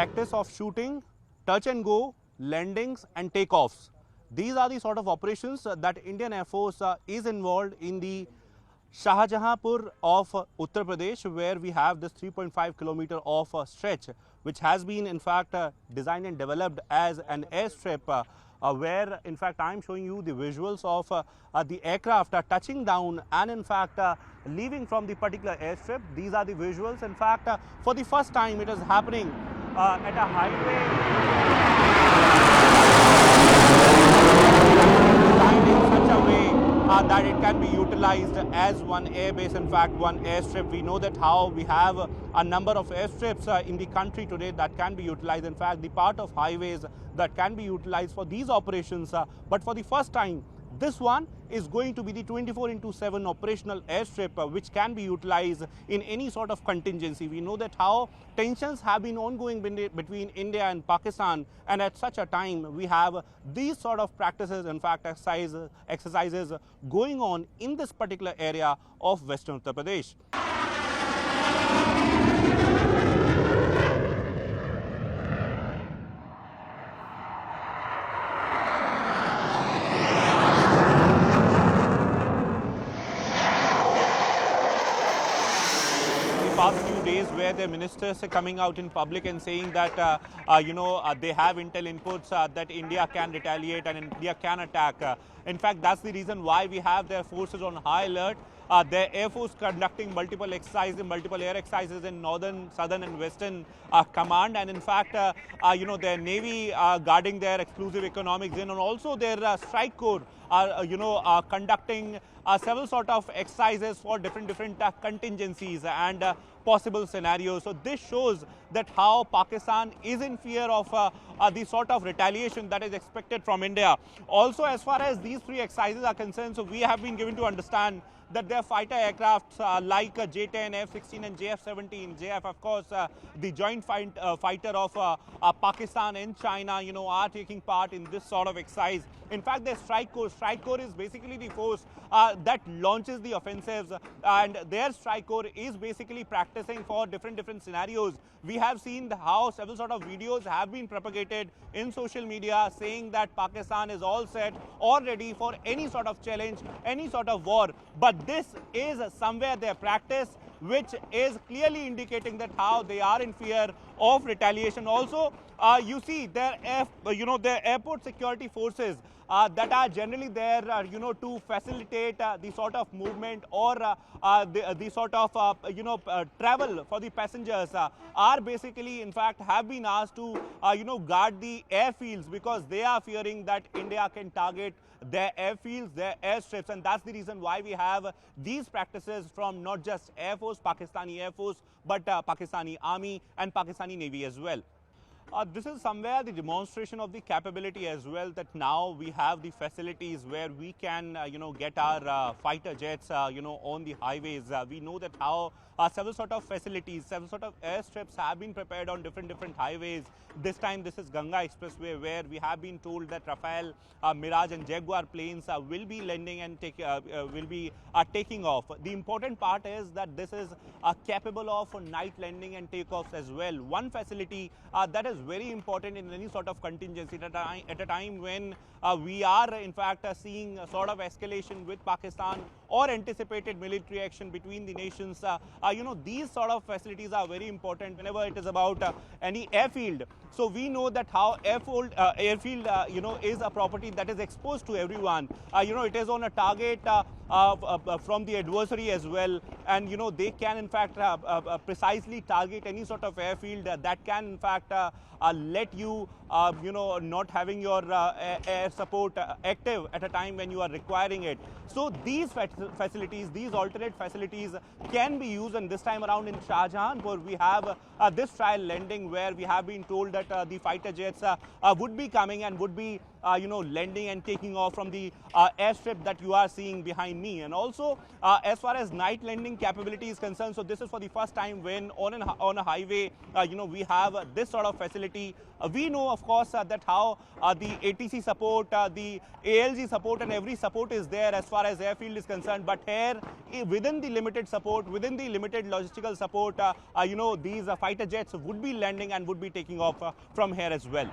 practice of shooting, touch and go, landings and takeoffs. These are the sort of operations that Indian Air Force is involved in the Shahjahanpur of Uttar Pradesh, where we have this 3.5 kilometer of stretch, which has been in fact designed and developed as an airstrip, where in fact I am showing you the visuals of the aircraft touching down and in fact leaving from the particular airstrip. These are the visuals. In fact, for the first time it is happening at a highway in such a way that it can be utilized as one airbase, in fact one airstrip. We know that how we have a number of airstrips in the country today that can be utilized, in fact the part of highways that can be utilized for these operations, but for the first time this one is going to be the 24/7 operational airstrip, which can be utilized in any sort of contingency. We know that how tensions have been ongoing between India and Pakistan, and at such a time we have these sort of practices, in fact exercises going on in this particular area of Western Uttar Pradesh. Past few days where the ministers are coming out in public and saying that they have intel inputs that India can retaliate and India can attack. In fact, that's the reason why we have their forces on high alert. Their Air Force conducting multiple exercises, multiple air exercises in northern, southern and western command, and in fact their Navy guarding their exclusive economic zone, and also their strike corps are conducting several sort of exercises for different contingencies and possible scenarios. So this shows that how Pakistan is in fear of the sort of retaliation that is expected from India. Also, as far as these three exercises are concerned, so we have been given to understand that their fighter aircrafts like J-10, F-16 and JF-17, JF of course the joint fighter of Pakistan and China, are taking part in this sort of exercise. In fact, their strike corps is basically the force that launches the offensives, and their strike corps is basically practicing for different scenarios. We have seen how several sort of videos have been propagated in social media saying that Pakistan is all set or ready for any sort of challenge, any sort of war. But this is somewhere their practice, which is clearly indicating that how they are in fear of retaliation. Also, you see their their airport security forces that are generally there to facilitate the sort of movement or the sort of travel for the passengers are basically in fact have been asked to guard the airfields, because they are fearing that India can target their airfields, their airstrips, and that's the reason why we have these practices from not just Air Force, Pakistani Air Force, but Pakistani Army and Pakistani Navy as well. This is somewhere the demonstration of the capability as well, that now we have the facilities where we can get our fighter jets on the highways. We know that how several sort of facilities, several sort of airstrips have been prepared on different highways. This time this is Ganga Expressway, where we have been told that Rafale, Mirage and Jaguar planes will be landing and will be taking off. The important part is that this is capable of night landing and takeoffs as well. One facility that is very important in any sort of contingency at a time when we are in fact seeing a sort of escalation with Pakistan or anticipated military action between the nations. These sort of facilities are very important whenever it is about any airfield. So we know that how airfield is a property that is exposed to everyone. It is on a target from the adversary as well, and they can in fact precisely target any sort of airfield that can in fact let you not having your air support active at a time when you are requiring it. So these facilities, these alternate facilities can be used, and this time around in Shahjahanpur we have this trial landing where we have been told that the fighter jets would be coming and would be landing and taking off from the airstrip that you are seeing behind me. And also, as far as night landing capability is concerned, so this is for the first time when on a highway, we have this sort of facility. We know, of course, that how the ATC support, the ALG support, and every support is there as far as airfield is concerned. But here, within the limited support, within the limited logistical support, these fighter jets would be landing and would be taking off from here as well.